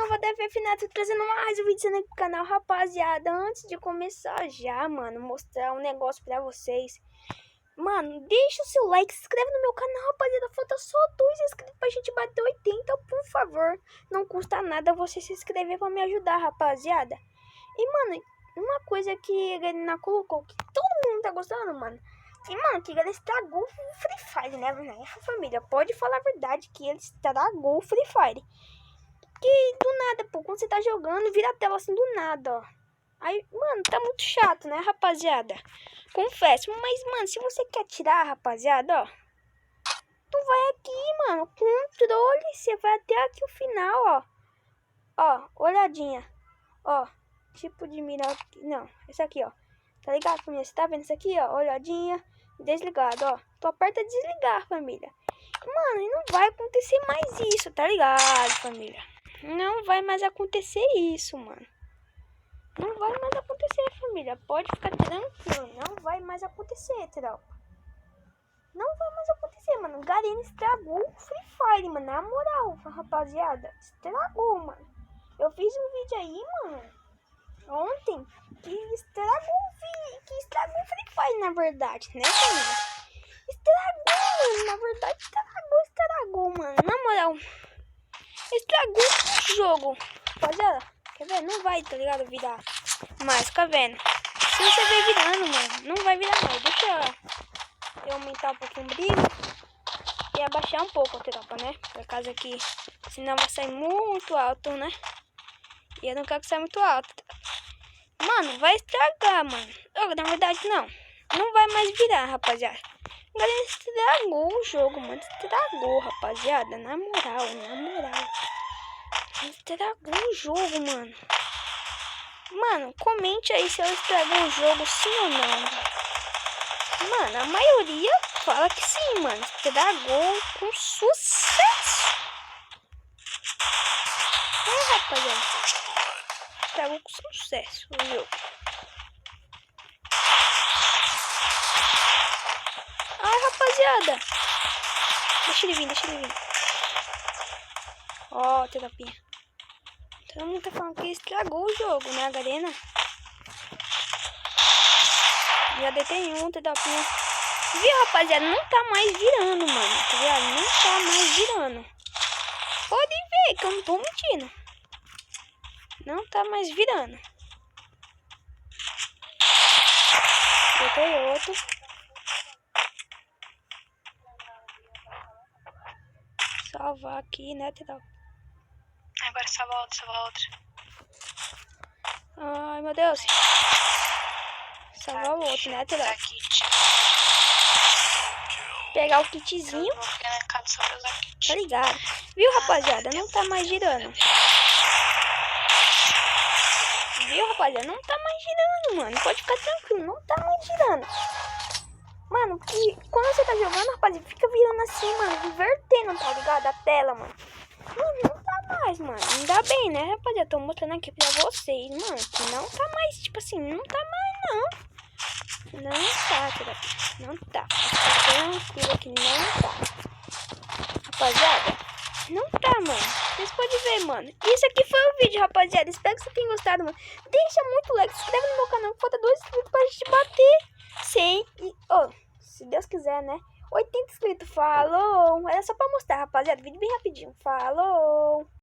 nova da FF Neto, trazendo mais um vídeo no canal, rapaziada. Antes de começar já, mano, mostrar um negócio pra vocês. Mano, deixa o seu like, se inscreve no meu canal, rapaziada. Falta só 2 inscritos pra gente bater 80, por favor. Não custa nada você se inscrever pra me ajudar, rapaziada. E, mano, uma coisa que a Garena colocou, que todo mundo tá gostando, mano. E, mano, que ele estragou o Free Fire, né, família? Pode falar a verdade que ele estragou o Free Fire. Que do nada, pô, quando você tá jogando, vira a tela assim do nada, ó. Aí, mano, tá muito chato, né, rapaziada? Confesso, mas, mano, se você quer tirar, rapaziada, ó, tu vai aqui, mano, controle, você vai até aqui o final, ó. Ó, olhadinha, ó, tipo de mira aqui, não, esse aqui, ó. Tá ligado, família? Você tá vendo isso aqui, ó, olhadinha, desligado, ó. Tu aperta desligar, família. Mano, e não vai acontecer mais isso, tá ligado, família? Não vai mais acontecer isso, mano. Não vai mais acontecer, família. Pode ficar tranquilo. Não vai mais acontecer, tropa. Não vai mais acontecer, mano. Garena estragou o Free Fire, mano. Na moral, rapaziada. Estragou, mano. Eu fiz um vídeo aí, mano, ontem, que estragou o Free Fire, na verdade, né, família? Estragou, mano. Na verdade, estragou, mano. Na moral, estragou o jogo. Rapaziada, quer ver? Não vai, tá ligado? Virar mais, fica vendo. Se você ver virando, mano, não vai virar mais. Deixa eu aumentar um pouquinho o brilho e abaixar um pouco a tropa, né? Por causa que senão vai sair muito alto, né? E eu não quero que saia muito alto. Mano, vai estragar, mano. Na verdade, não. Não vai mais virar, rapaziada. A galera estragou o jogo, mano. Estragou, rapaziada. Na moral, na moral. Estragou o jogo, mano. Mano, comente aí se ela estragou o jogo, sim ou não. Mano, a maioria fala que sim, mano. Estragou com sucesso. É, rapaziada. Estragou com sucesso o jogo. Ai, rapaziada. Deixa ele vir, Ó, terapia. Todo mundo tá falando que estragou o jogo, né, Garena? Já detém um, terapia. Viu, rapaziada? Não tá mais virando, mano. Tá ligado? Não tá mais virando. Podem ver que eu não tô mentindo. Não tá mais virando. Botei outro. Salvar aqui, né, terapia? Agora salva outro. Ai, meu Deus. Salvar o outro, né, terapia? Pegar o kitzinho. Eu vou ficar na casa só pra usar kit. Tá ligado? Viu, rapaziada? Não tá mais girando. Viu, rapaziada? Não tá mais girando, mano. Pode ficar tranquilo. Não tá mais girando. Mano, que quando você tá jogando, rapaziada, fica virando assim, mano. Invertendo, tá ligado? A tela, mano. Mano, não tá mais, mano. Ainda bem, né, rapaziada? Tô mostrando aqui pra vocês, mano. Que não tá mais, tipo assim, não tá mais, não. Não tá, terapia. Não tá. Fica tranquilo aqui, não tá. Rapaziada, não tá, mano. Vocês podem ver, mano. Isso aqui foi o vídeo, rapaziada. Espero que vocês tenham gostado, mano. Deixa muito like, se inscreve no meu canal. Falta 2 inscritos pra gente bater 100 e... Oh, se Deus quiser, né? 80 inscritos. Falou. Era só pra mostrar, rapaziada. Vídeo bem rapidinho. Falou.